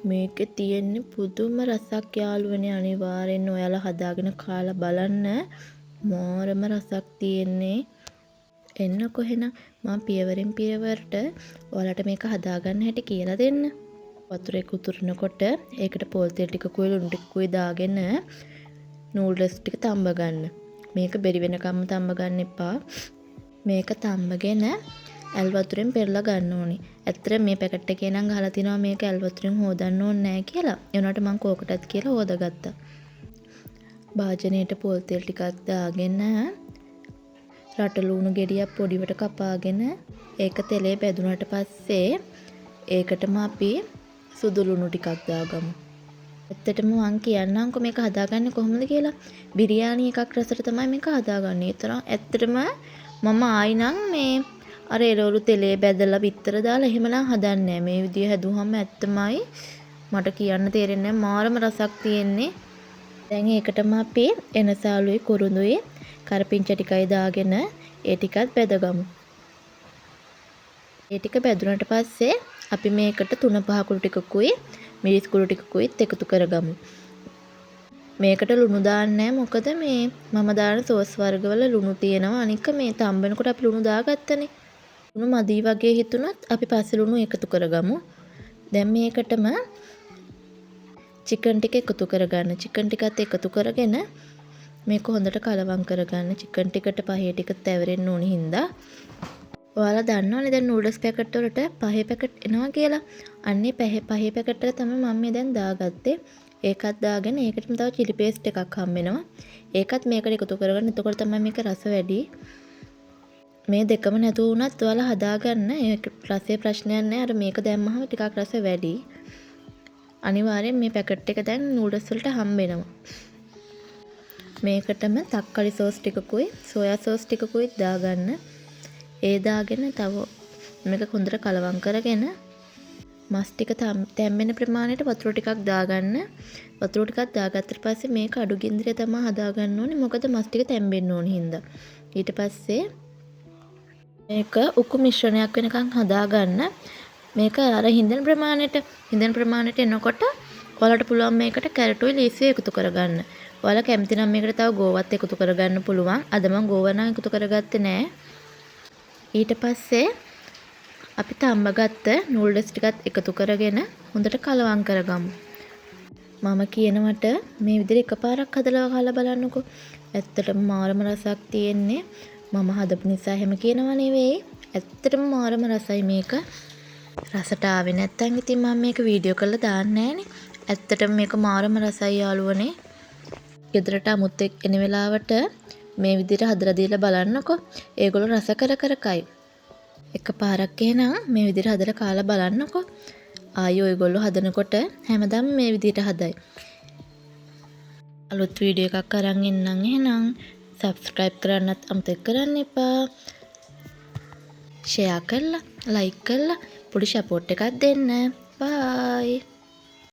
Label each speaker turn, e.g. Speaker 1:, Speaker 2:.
Speaker 1: මේකේ තියෙන්නේ පුදුම රසක් යාළුවනේ. අනිවාර්යෙන් ඔයාලා හදාගෙන කාලා බලන්න. මාරම රසක් තියෙන්නේ. එන්නකො එහෙනම් මම පියවරෙන් පියවරට ඔයාලට මේක හදාගන්න හැටි කියලා දෙන්න. වතුරේ උතුරනකොට ඒකට පොල් තෙල් ටිකකුයි ලුණු ටිකකුයි දාගෙන නූඩල්ස් ටික තම්බ ගන්න. මේක බෙරි වෙනකම්ම තම්බ ගන්න එපා. මේක තම්බගෙන ඇල් වතුරෙන් පෙරලා ගන්න ඕනි. ඇත්තට මේ පැකට් එකේ නම් ගහලා තිනවා මේක ඇල් වතුරෙන් හොදන්න ඕනේ නැහැ කියලා. ඒ වුණාට මම කෝකටත් කියලා හොදාගත්තා. භාජනයේට පොල් තෙල් ටිකක් දාගෙන රට ලුණු ගෙඩියක් පොඩිවට කපාගෙන ඒක තෙලේ බැදුනට පස්සේ ඒකටම අපි සුදු ලුණු ටිකක් දාගමු. ඇත්තටම මං කියන්නම්කො මේක හදාගන්නේ කොහොමද කියලා. බිරියානි එකක් රසට තමයි මේක හදාගන්නේ. ඒතරම් ඇත්තටම මම ආයිනම් මේ අර එළවලු තෙලේ බැදලා විතර දාලා එහෙමනම් හදන්නේ නැහැ. මේ විදිය හැදුවම ඇත්තමයි මට කියන්න තේරෙන්නේ නැහැ. මාරම රසක් තියෙන්නේ. දැන් ඒකටම අපි එනසාලුයි කුරුඳුයි කරපිංච ටිකයි දාගෙන ඒ ටිකත් බෙදගමු. ඒ ටික බෙදුනට පස්සේ අපි මේකට 3-5 කුළු ටිකකුයි මිරිස් කුළු ටිකකුයිත් එකතු කරගමු. මේකට ලුණු දාන්නේ නැහැ. මොකද මේ මම දාන සෝස් වර්ගවල ලුණු තියෙනවා. අනික මේ තම්බනකොට අපි ලුණු දාගත්තනේ. ලුණු මදි වගේ හිතුණත් අපි පස්සේ ලුණු එකතු කරගමු. දැන් මේකටම චිකන් ටික එකතු කරගන්න. චිකන් ටිකත් එකතු කරගෙන මේක හොඳට කලවම් කරගන්න. චිකන් ටිකට පහේ ටික තැවරෙන්න ඕනි හින්දා. ඔයාලා දන්නවනේ දැන් නූඩල්ස් පැකට් වලට පහේ පැකට් එනවා කියලා. අන්නේ පහේ පැකට් එක තමයි මම මේ දැන් දාගත්තේ. ඒකත් දාගෙන ඒකටම තව chili paste එකක් හම්බ වෙනවා. ඒකත් මේකට එකතු කරගන්න. එතකොට තමයි මේක රස වැඩි. මේ දෙකම නැතුව වුණත් ඔයාලා හදාගන්න. ඒක රසයේ ප්‍රශ්නයක් නැහැ. අර මේක දැම්මහම ටිකක් රස වැඩි. අනිවාර්යෙන් මේ පැකට් එක දැන් නූඩල්ස් වලට හම්බ වෙනවා. මේකටම තක්කාලි සෝස් ටිකකුයි සෝයා සෝස් ටිකකුයි දාගන්න. ඒ දාගෙන තව මේක හොඳට කලවම් කරගෙන මස් ටික තැම්බෙන ප්‍රමාණයට වතුර ටිකක් දාගන්න. වතුර ටිකක් දාගත්තට පස්සේ මේක අඩු ගින්දරේ තමයි හදාගන්න ඕනේ. මොකද මස් ටික තැම්බෙන්න ඕනේ හින්දා. ඊට පස්සේ මේක උකු මිශ්‍රණයක් වෙනකන් හදාගන්න. මේක අර හින්දන ප්‍රමාණයට එනකොට ඔයාලට පුළුවන් මේකට කැරටුයි ලීසිය එකතු කරගන්න. ඔයාලා කැමති නම් මේකට තව ගෝවත් එකතු කරගන්න පුළුවන්. අද මම ගෝව නම් එකතු කරගත්තේ නෑ. ඊට පස්සේ අපි තම්බගත්ත නූඩල්ස් ටිකත් එකතු කරගෙන හොඳට කලවම් කරගමු. මම කියනවට මේ විදිහට එකපාරක් හදලා කාලා බලන්නකෝ. ඇත්තටම මාරම රසක් තියෙන්නේ. මම හදපු නිසා හැම කියනවා නෙවෙයි. ඇත්තටම මාරම රසයි මේක. රසට ආවේ නැත්තම් ඉතින් මම මේක වීඩියෝ කරලා දාන්නේ නෑනේ. ඇත්තටම මේක මාරම රසයි යාළුවනේ. ගෙදරට අමුත් එක් එන වෙලාවට මේ විදිහට හදලා දීලා බලන්නකෝ. ඒගොල්ලෝ රස කර කයි. එකපාරක් එහෙනම් මේ විදිහට හදලා කාලා බලන්නකෝ. ආයෙ ඔයගොල්ලෝ හදනකොට හැමදාම මේ විදිහට හදයි. අලුත් වීඩියෝ එකක් අරන් එන්නම් එහෙනම් subscribe කරන්නත් අමතක කරන්න එපා. share කරලා like කරලා පොඩි support එකක් දෙන්න. bye.